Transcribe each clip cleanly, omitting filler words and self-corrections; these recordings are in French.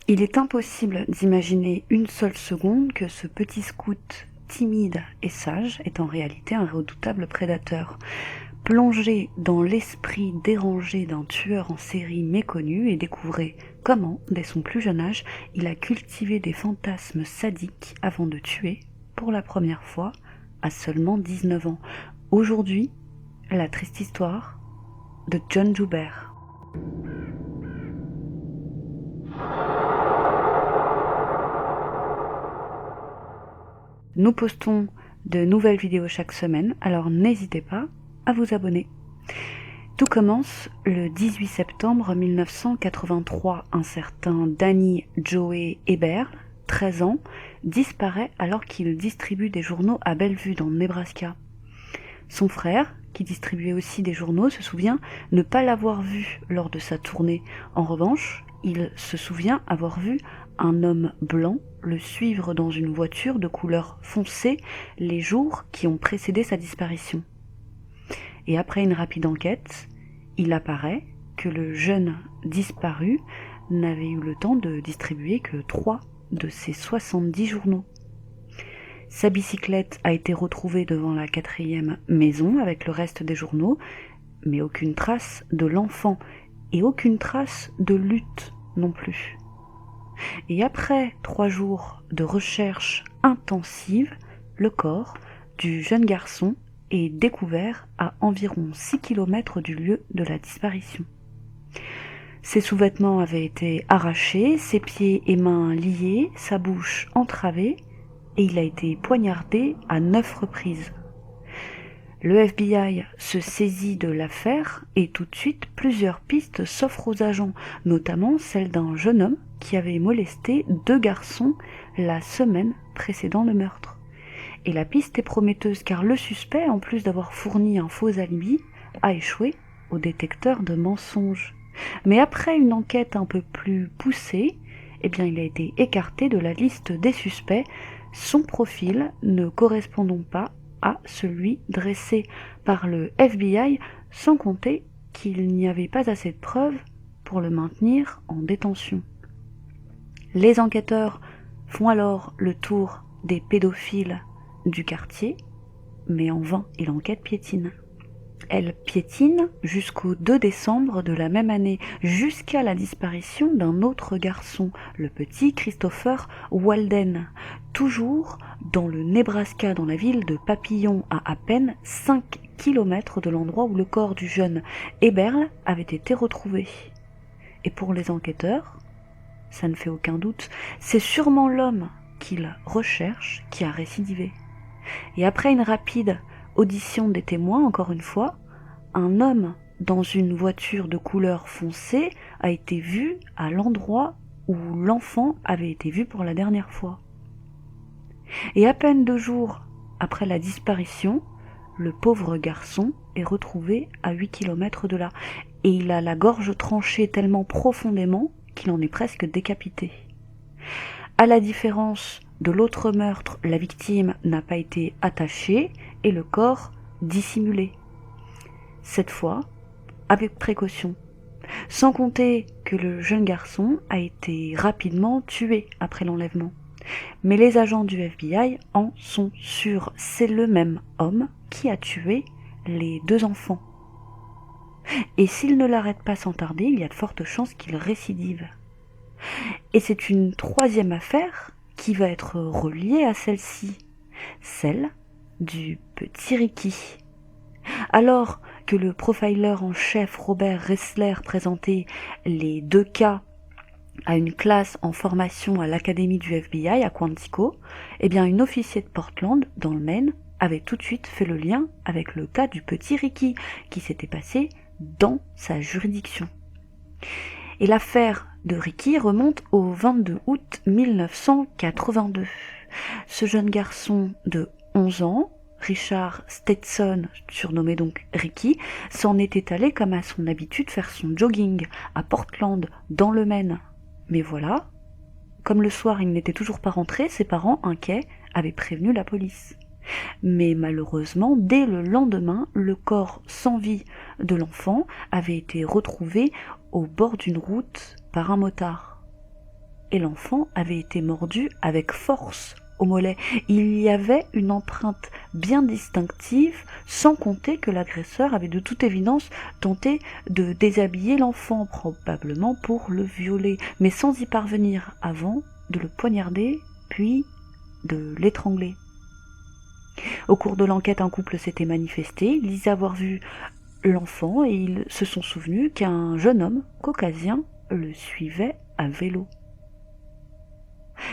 Il est impossible d'imaginer une seule seconde que ce petit scout timide et sage est en réalité un redoutable prédateur. Plongez dans l'esprit dérangé d'un tueur en série méconnu et découvrez comment, dès son plus jeune âge, il a cultivé des fantasmes sadiques avant de tuer, pour la première fois, à seulement 19 ans. Aujourd'hui, la triste histoire de John Joubert. Nous postons de nouvelles vidéos chaque semaine, alors n'hésitez pas à vous abonner. Tout commence le 18 septembre 1983. Un certain Danny Joey Hebert, 13 ans, disparaît alors qu'il distribue des journaux à Bellevue dans le Nebraska. Son frère, qui distribuait aussi des journaux, se souvient ne pas l'avoir vu lors de sa tournée. En revanche, il se souvient avoir vu un homme blanc le suivre dans une voiture de couleur foncée les jours qui ont précédé sa disparition. Et après une rapide enquête, il apparaît que le jeune disparu n'avait eu le temps de distribuer que 3 de ses 70 journaux. Sa bicyclette a été retrouvée devant la 4e maison avec le reste des journaux, mais aucune trace de l'enfant et aucune trace de lutte non plus. Et après 3 jours de recherche intensive, le corps du jeune garçon est découvert à environ 6 km du lieu de la disparition. Ses sous-vêtements avaient été arrachés, ses pieds et mains liés, sa bouche entravée, et il a été poignardé à 9 reprises. Le FBI se saisit de l'affaire et tout de suite plusieurs pistes s'offrent aux agents, notamment celle d'un jeune homme qui avait molesté 2 garçons la semaine précédant le meurtre. Et la piste est prometteuse car le suspect, en plus d'avoir fourni un faux alibi, a échoué au détecteur de mensonges. Mais après une enquête un peu plus poussée, il a été écarté de la liste des suspects, son profil ne correspondant pas à celui dressé par le FBI, sans compter qu'il n'y avait pas assez de preuves pour le maintenir en détention. Les enquêteurs font alors le tour des pédophiles du quartier, mais en vain, et l'enquête piétine. Elle piétine jusqu'au 2 décembre de la même année, jusqu'à la disparition d'un autre garçon, le petit Christopher Walden, toujours dans le Nebraska, dans la ville de Papillon, à peine 5 km de l'endroit où le corps du jeune Eberl avait été retrouvé. Et pour les enquêteurs, ça ne fait aucun doute, c'est sûrement l'homme qu'ils recherchent qui a récidivé. Et après une rapide audition des témoins, encore une fois, un homme dans une voiture de couleur foncée a été vu à l'endroit où l'enfant avait été vu pour la dernière fois. Et à peine 2 jours après la disparition, le pauvre garçon est retrouvé à 8 km de là, et il a la gorge tranchée tellement profondément qu'il en est presque décapité. À la différence de l'autre meurtre, la victime n'a pas été attachée et le corps dissimulé. Cette fois, avec précaution. Sans compter que le jeune garçon a été rapidement tué après l'enlèvement. Mais les agents du FBI en sont sûrs, c'est le même homme qui a tué les 2 enfants. Et s'il ne l'arrête pas sans tarder, il y a de fortes chances qu'il récidive. Et c'est une 3e affaire qui va être reliée à celle-ci, celle du petit Ricky. Alors que le profiler en chef Robert Ressler présentait les 2 cas à une classe en formation à l'académie du FBI à Quantico, une officier de Portland, dans le Maine, avait tout de suite fait le lien avec le cas du petit Ricky qui s'était passé dans sa juridiction. Et l'affaire de Ricky remonte au 22 août 1982. Ce jeune garçon de 11 ans, Richard Stetson, surnommé donc Ricky, s'en était allé comme à son habitude faire son jogging à Portland, dans le Maine. Mais voilà, comme le soir il n'était toujours pas rentré, ses parents, inquiets, avaient prévenu la police. Mais malheureusement, dès le lendemain, le corps sans vie de l'enfant avait été retrouvé au bord d'une route par un motard. et l'enfant avait été mordu avec force au mollet. Il y avait une empreinte bien distinctive, sans compter que l'agresseur avait de toute évidence tenté de déshabiller l'enfant, probablement pour le violer, mais sans y parvenir avant de le poignarder, puis de l'étrangler. Au cours de l'enquête, un couple s'était manifesté, ils disaient avoir vu l'enfant et ils se sont souvenus qu'un jeune homme caucasien le suivait à vélo.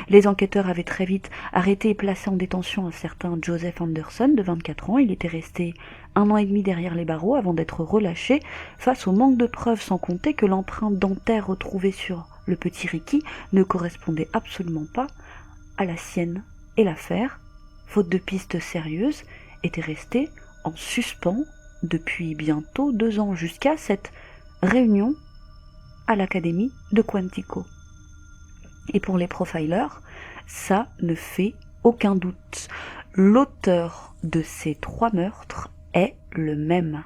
Les enquêteurs avaient très vite arrêté et placé en détention un certain Joseph Anderson de 24 ans. Il était resté 1 an et demi derrière les barreaux avant d'être relâché face au manque de preuves, sans compter que l'empreinte dentaire retrouvée sur le petit Ricky ne correspondait absolument pas à la sienne. Et l'affaire, faute de pistes sérieuses, était restée en suspens depuis bientôt 2 ans, jusqu'à cette réunion à l'académie de Quantico. Et pour les profilers, ça ne fait aucun doute. L'auteur de ces 3 meurtres est le même.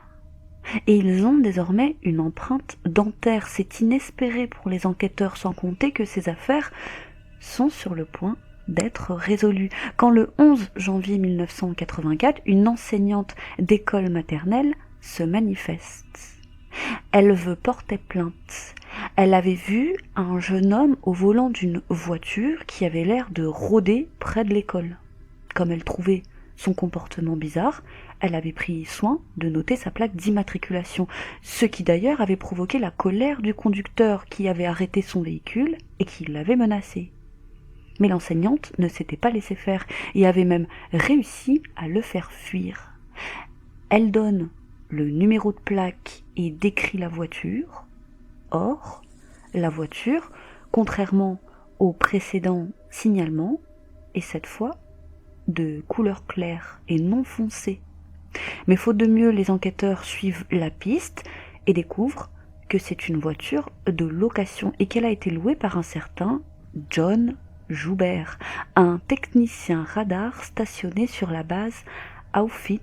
Et ils ont désormais une empreinte dentaire. C'est inespéré pour les enquêteurs, sans compter que ces affaires sont sur le point d'être résolues. Quand le 11 janvier 1984, une enseignante d'école maternelle se manifeste. Elle veut porter plainte. Elle avait vu un jeune homme au volant d'une voiture qui avait l'air de rôder près de l'école. Comme elle trouvait son comportement bizarre, elle avait pris soin de noter sa plaque d'immatriculation, ce qui d'ailleurs avait provoqué la colère du conducteur qui avait arrêté son véhicule et qui l'avait menacé. Mais l'enseignante ne s'était pas laissée faire et avait même réussi à le faire fuir. Elle donne le numéro de plaque et décrit la voiture. Or, la voiture, contrairement au précédent signalement, est cette fois de couleur claire et non foncée. Mais faute de mieux, les enquêteurs suivent la piste et découvrent que c'est une voiture de location et qu'elle a été louée par un certain John Joubert, un technicien radar stationné sur la base Outfit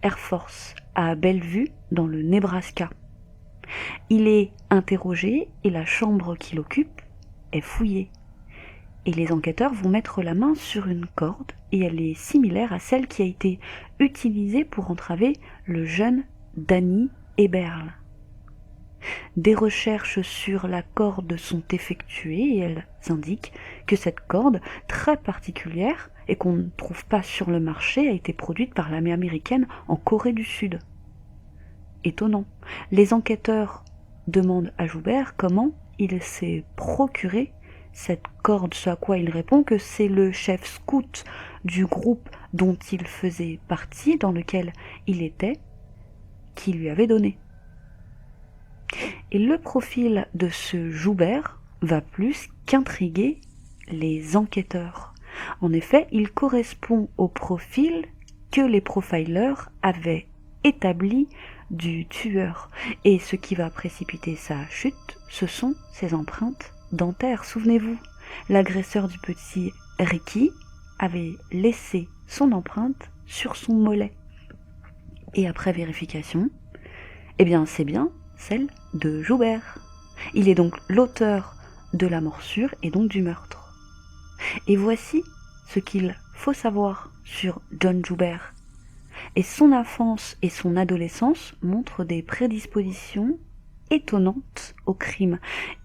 Air Force à Bellevue dans le Nebraska. Il est interrogé et la chambre qu'il occupe est fouillée. Et les enquêteurs vont mettre la main sur une corde et elle est similaire à celle qui a été utilisée pour entraver le jeune Danny Eberle. Des recherches sur la corde sont effectuées et elles indiquent que cette corde très particulière et qu'on ne trouve pas sur le marché a été produite par l'armée américaine en Corée du Sud. Étonnant. Les enquêteurs demandent à Joubert comment il s'est procuré cette corde, ce à quoi il répond que c'est le chef scout du groupe dont il faisait partie, dans lequel il était, qui lui avait donné. Et le profil de ce Joubert va plus qu'intriguer les enquêteurs. En effet, il correspond au profil que les profilers avaient établi du tueur. Et ce qui va précipiter sa chute, ce sont ses empreintes dentaires. Souvenez-vous, l'agresseur du petit Ricky avait laissé son empreinte sur son mollet. Et après vérification, eh bien c'est bien celle de Joubert. Il est donc l'auteur de la morsure et donc du meurtre. Et voici ce qu'il faut savoir sur John Joubert. Et son enfance et son adolescence montrent des prédispositions étonnantes au crime.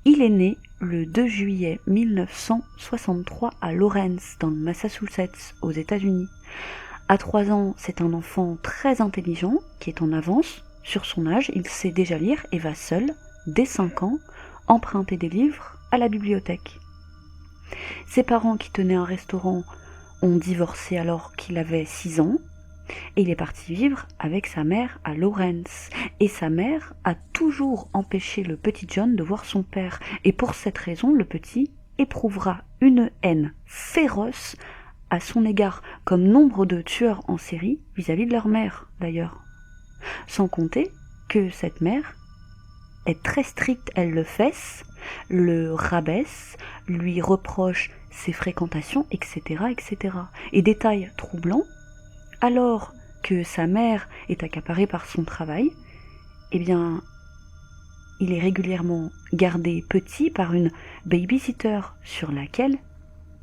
Il est né le 2 juillet 1963 à Lawrence, dans le Massachusetts, aux États-Unis. À 3 ans, c'est un enfant très intelligent qui est en avance sur son âge. Il sait déjà lire et va seul, dès 5 ans, emprunter des livres à la bibliothèque. Ses parents, qui tenaient un restaurant, ont divorcé alors qu'il avait 6 ans. Et il est parti vivre avec sa mère à Lawrence. Et sa mère a toujours empêché le petit John de voir son père. Et pour cette raison, le petit éprouvera une haine féroce à son égard, comme nombre de tueurs en série vis-à-vis de leur mère, d'ailleurs. Sans compter que cette mère est très stricte, elle le fesse, le rabaisse, lui reproche ses fréquentations, etc., etc. Et détail troublant, alors que sa mère est accaparée par son travail, eh bien, il est régulièrement gardé petit par une babysitter sur laquelle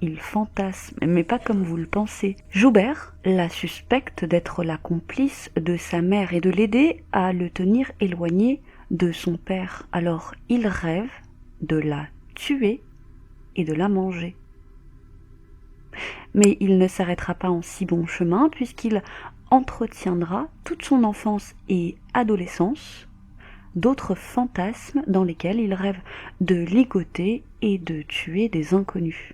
il fantasme, mais pas comme vous le pensez. Joubert la suspecte d'être la complice de sa mère et de l'aider à le tenir éloigné de son père. Alors il rêve de la tuer et de la manger. Mais il ne s'arrêtera pas en si bon chemin puisqu'il entretiendra toute son enfance et adolescence d'autres fantasmes dans lesquels il rêve de ligoter et de tuer des inconnus.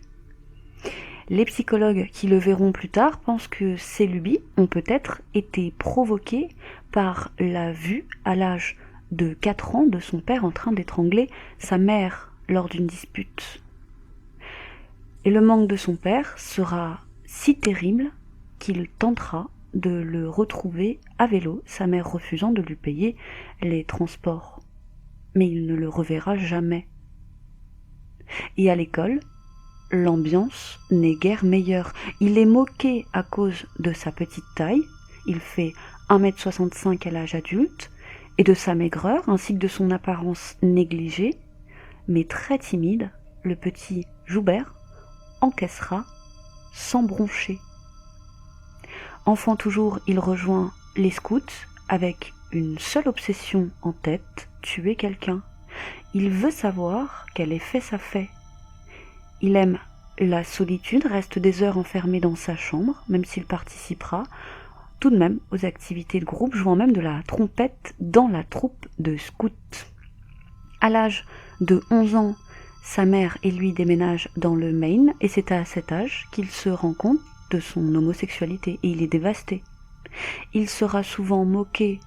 Les psychologues qui le verront plus tard pensent que ces lubies ont peut-être été provoquées par la vue à l'âge de 4 ans de son père en train d'étrangler sa mère lors d'une dispute. Et le manque de son père sera si terrible qu'il tentera de le retrouver à vélo, sa mère refusant de lui payer les transports. Mais il ne le reverra jamais. Et à l'école, l'ambiance n'est guère meilleure. Il est moqué à cause de sa petite taille, il fait 1,65 m à l'âge adulte, et de sa maigreur ainsi que de son apparence négligée, mais très timide, le petit Joubert encaissera sans broncher. Enfant toujours, il rejoint les scouts avec une seule obsession en tête, tuer quelqu'un. Il veut savoir quel effet ça fait. Il aime la solitude, reste des heures enfermé dans sa chambre, même s'il participera tout de même aux activités de groupe, jouant même de la trompette dans la troupe de scouts. À l'âge de 11 ans, sa mère et lui déménagent dans le Maine, et c'est à cet âge qu'il se rend compte de son homosexualité, et il est dévasté. Il sera souvent moqué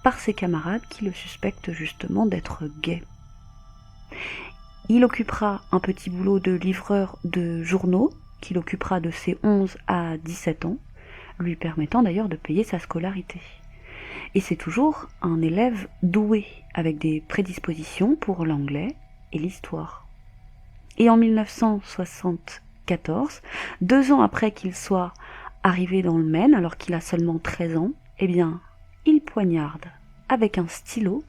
par ses camarades qui le suspectent justement d'être gay. Il occupera un petit boulot de livreur de journaux, qu'il occupera de ses 11 à 17 ans, lui permettant d'ailleurs de payer sa scolarité. Et c'est toujours un élève doué, avec des prédispositions pour l'anglais et l'histoire. Et en 1974, 2 ans après qu'il soit arrivé dans le Maine, alors qu'il a seulement 13 ans, eh bien, il poignarde avec un stylo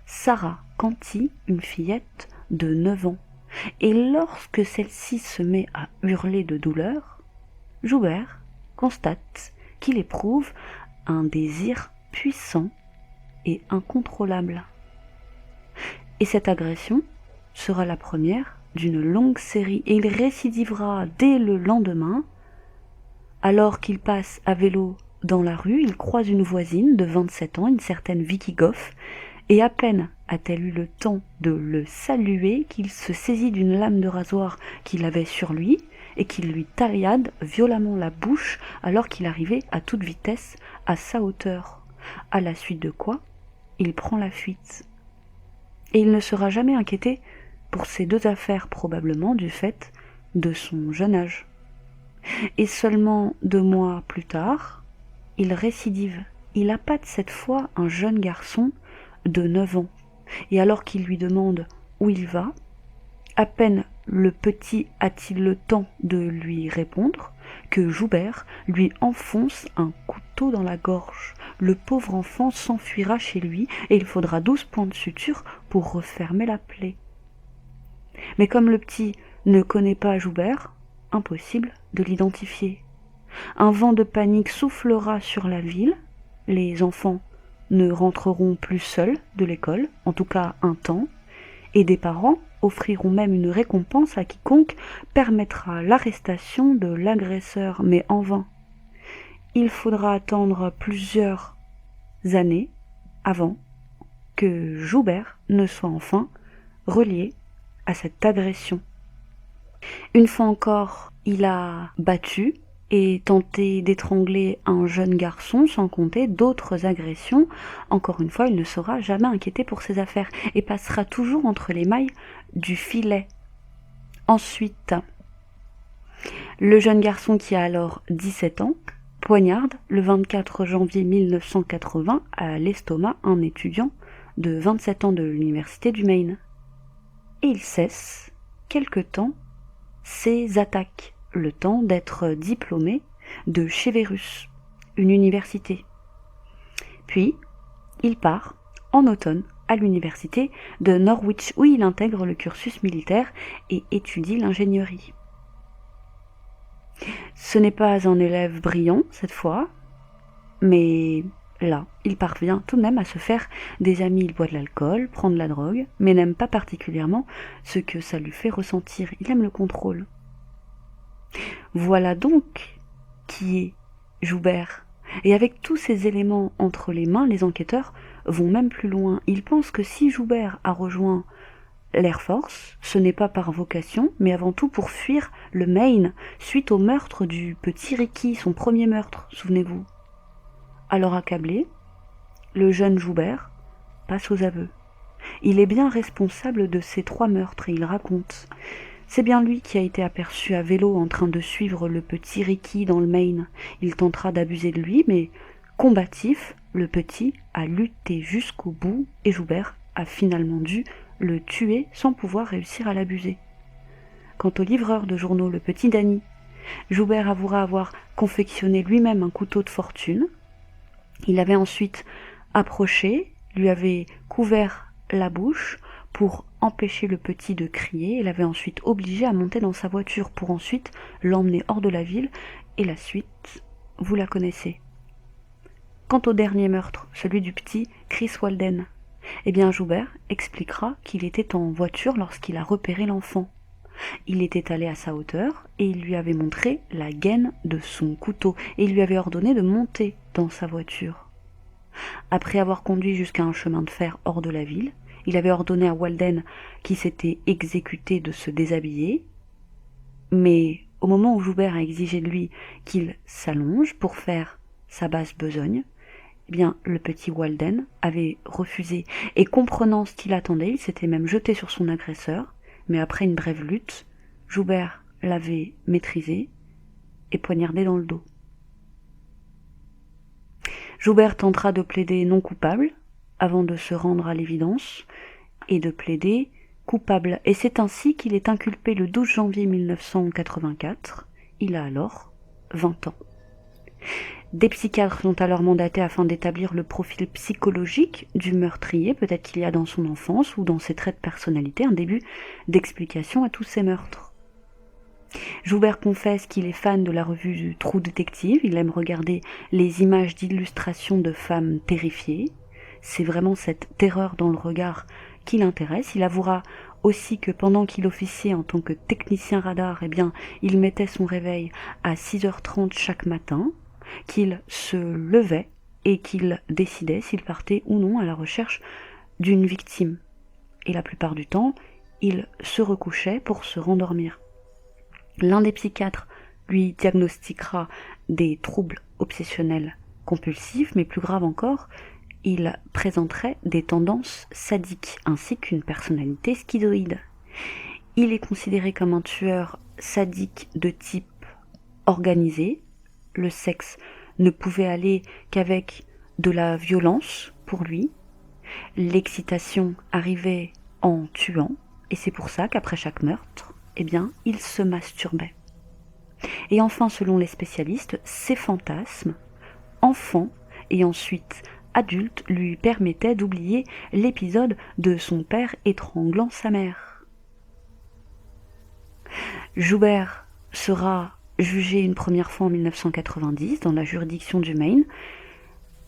Sarah Canty, une fillette de 9 ans. Et lorsque celle-ci se met à hurler de douleur, Joubert constate qu'il éprouve un désir puissant et incontrôlable. Et cette agression sera la première d'une longue série, et il récidivera dès le lendemain. Alors qu'il passe à vélo dans la rue, il croise une voisine de 27 ans, une certaine Vicky Goff, et à peine a-t-elle eu le temps de le saluer qu'il se saisit d'une lame de rasoir qu'il avait sur lui et qu'il lui taillade violemment la bouche alors qu'il arrivait à toute vitesse à sa hauteur, à la suite de quoi il prend la fuite. Et il ne sera jamais inquiété pour ces 2 affaires, probablement du fait de son jeune âge. Et seulement 2 mois plus tard, il récidive. Il appâte cette fois un jeune garçon de 9 ans. Et alors qu'il lui demande où il va, à peine le petit a-t-il le temps de lui répondre que Joubert lui enfonce un couteau dans la gorge. Le pauvre enfant s'enfuira chez lui et il faudra 12 points de suture pour refermer la plaie. Mais comme le petit ne connaît pas Joubert, impossible de l'identifier. Un vent de panique soufflera sur la ville, les enfants ne rentreront plus seuls de l'école, en tout cas un temps, et des parents offriront même une récompense à quiconque permettra l'arrestation de l'agresseur, mais en vain. Il faudra attendre plusieurs années avant que Joubert ne soit enfin relié à cette agression. Une fois encore, il a battu et tenté d'étrangler un jeune garçon, sans compter d'autres agressions. Encore une fois, il ne sera jamais inquiété pour ses affaires et passera toujours entre les mailles du filet. Ensuite, le jeune garçon qui a alors 17 ans poignarde le 24 janvier 1980 à l'estomac un étudiant de 27 ans de l'université du Maine. Et il cesse quelque temps ses attaques, le temps d'être diplômé de Cheverus, une université. Puis, il part en automne à l'université de Norwich où il intègre le cursus militaire et étudie l'ingénierie. Ce n'est pas un élève brillant cette fois, mais là, il parvient tout de même à se faire des amis. Il boit de l'alcool, prend de la drogue, mais n'aime pas particulièrement ce que ça lui fait ressentir. Il aime le contrôle. Voilà donc qui est Joubert. Et avec tous ces éléments entre les mains, les enquêteurs vont même plus loin. Ils pensent que si Joubert a rejoint l'Air Force, ce n'est pas par vocation, mais avant tout pour fuir le Maine, suite au meurtre du petit Ricky, son premier meurtre, souvenez-vous. Alors accablé, le jeune Joubert passe aux aveux. Il est bien responsable de ces 3 meurtres et il raconte. C'est bien lui qui a été aperçu à vélo en train de suivre le petit Ricky dans le Maine. Il tentera d'abuser de lui, mais combatif, le petit a lutté jusqu'au bout et Joubert a finalement dû le tuer sans pouvoir réussir à l'abuser. Quant au livreur de journaux, le petit Danny, Joubert avouera avoir confectionné lui-même un couteau de fortune. Il avait ensuite approché, lui avait couvert la bouche pour empêcher le petit de crier et l'avait ensuite obligé à monter dans sa voiture pour ensuite l'emmener hors de la ville, et la suite, vous la connaissez. Quant au dernier meurtre, celui du petit Chris Walden, eh bien Joubert expliquera qu'il était en voiture lorsqu'il a repéré l'enfant. Il était allé à sa hauteur et il lui avait montré la gaine de son couteau et il lui avait ordonné de monter dans sa voiture. Après avoir conduit jusqu'à un chemin de fer hors de la ville, il avait ordonné à Walden, qui s'était exécuté, de se déshabiller, mais au moment où Joubert a exigé de lui qu'il s'allonge pour faire sa basse besogne, eh bien, le petit Walden avait refusé, et comprenant ce qu'il attendait, il s'était même jeté sur son agresseur, mais après une brève lutte, Joubert l'avait maîtrisé et poignardé dans le dos. Joubert tentera de plaider non coupable, avant de se rendre à l'évidence, et de plaider coupable. Et c'est ainsi qu'il est inculpé le 12 janvier 1984. Il a alors 20 ans. Des psychiatres sont alors mandatés afin d'établir le profil psychologique du meurtrier. Peut-être qu'il y a dans son enfance ou dans ses traits de personnalité un début d'explication à tous ces meurtres. Joubert confesse qu'il est fan de la revue True Detective. Il aime regarder les images d'illustrations de femmes terrifiées. C'est vraiment cette terreur dans le regard qui l'intéresse. Il avouera aussi que pendant qu'il officiait en tant que technicien radar, eh bien, il mettait son réveil à 6h30 chaque matin, qu'il se levait et qu'il décidait s'il partait ou non à la recherche d'une victime. Et la plupart du temps, il se recouchait pour se rendormir. L'un des psychiatres lui diagnostiquera des troubles obsessionnels compulsifs, mais plus grave encore, il présenterait des tendances sadiques ainsi qu'une personnalité schizoïde. Il est considéré comme un tueur sadique de type organisé. Le sexe ne pouvait aller qu'avec de la violence pour lui. L'excitation arrivait en tuant, et c'est pour ça qu'après chaque meurtre, eh bien, il se masturbait. Et enfin, selon les spécialistes, ces fantasmes, enfants et ensuite adultes, lui permettaient d'oublier l'épisode de son père étranglant sa mère. Joubert sera jugé une première fois en 1990 dans la juridiction du Maine,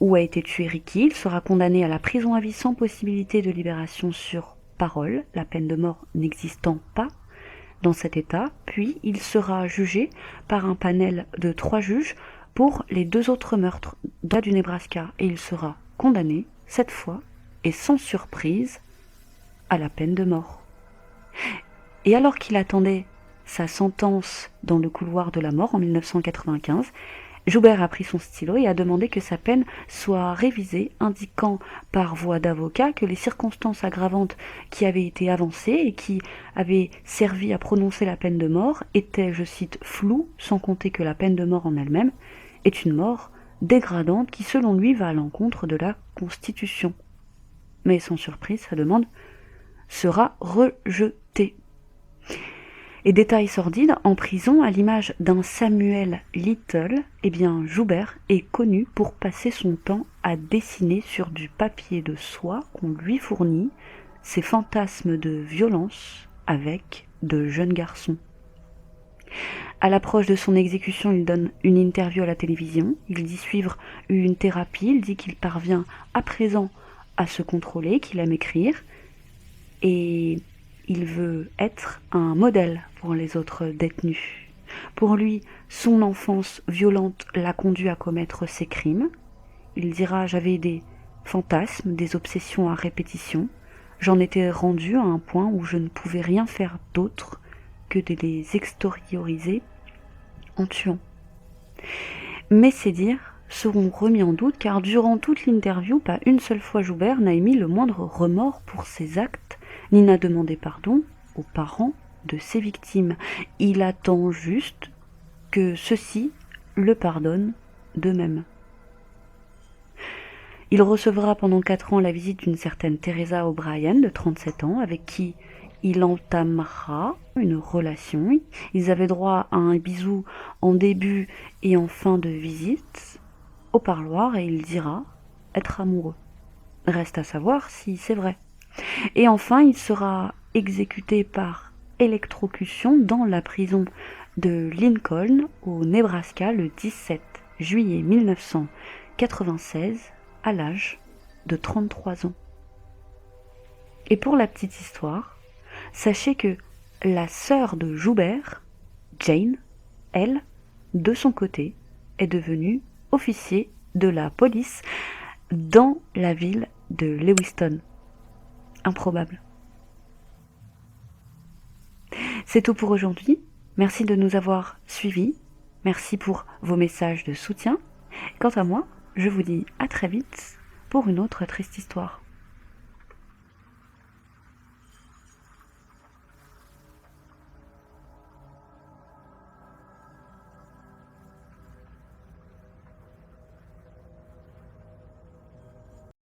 où a été tué Ricky. Il sera condamné à la prison à vie sans possibilité de libération sur parole, la peine de mort n'existant pas dans cet état, puis il sera jugé par un panel de 3 juges pour les 2 autres meurtres du Nebraska, et il sera condamné, cette fois, et sans surprise, à la peine de mort. Et alors qu'il attendait sa sentence dans le couloir de la mort en 1995, Joubert a pris son stylo et a demandé que sa peine soit révisée, indiquant par voie d'avocat que les circonstances aggravantes qui avaient été avancées et qui avaient servi à prononcer la peine de mort étaient, je cite, floues, sans compter que la peine de mort en elle-même est une mort dégradante qui, selon lui, va à l'encontre de la Constitution. Mais sans surprise, sa demande sera rejetée. Et détail sordide, en prison, à l'image d'un Samuel Little, eh bien Joubert est connu pour passer son temps à dessiner sur du papier de soie qu'on lui fournit ses fantasmes de violence avec de jeunes garçons. À l'approche de son exécution, il donne une interview à la télévision, il dit suivre une thérapie, il dit qu'il parvient à présent à se contrôler, qu'il aime écrire, et il veut être un modèle pour les autres détenus. Pour lui, son enfance violente l'a conduit à commettre ses crimes. Il dira « J'avais des fantasmes, des obsessions à répétition. J'en étais rendu à un point où je ne pouvais rien faire d'autre que de les extérioriser en tuant. » Mais ces dires seront remis en doute car durant toute l'interview, pas une seule fois Joubert n'a émis le moindre remords pour ses actes, ni n'a demandé pardon aux parents de ses victimes. Il attend juste que ceux-ci le pardonnent d'eux-mêmes. Il recevra pendant 4 ans la visite d'une certaine Teresa O'Brien de 37 ans, avec qui il entamera une relation. Ils avaient droit à un bisou en début et en fin de visite au parloir et il dira être amoureux. Reste à savoir si c'est vrai. Et enfin, il sera exécuté par électrocution dans la prison de Lincoln au Nebraska le 17 juillet 1996 à l'âge de 33 ans. Et pour la petite histoire, sachez que la sœur de Joubert, Jane, elle, de son côté, est devenue officier de la police dans la ville de Lewiston. Improbable. C'est tout pour aujourd'hui. Merci de nous avoir suivis. Merci pour vos messages de soutien. Quant à moi, je vous dis à très vite pour une autre triste histoire.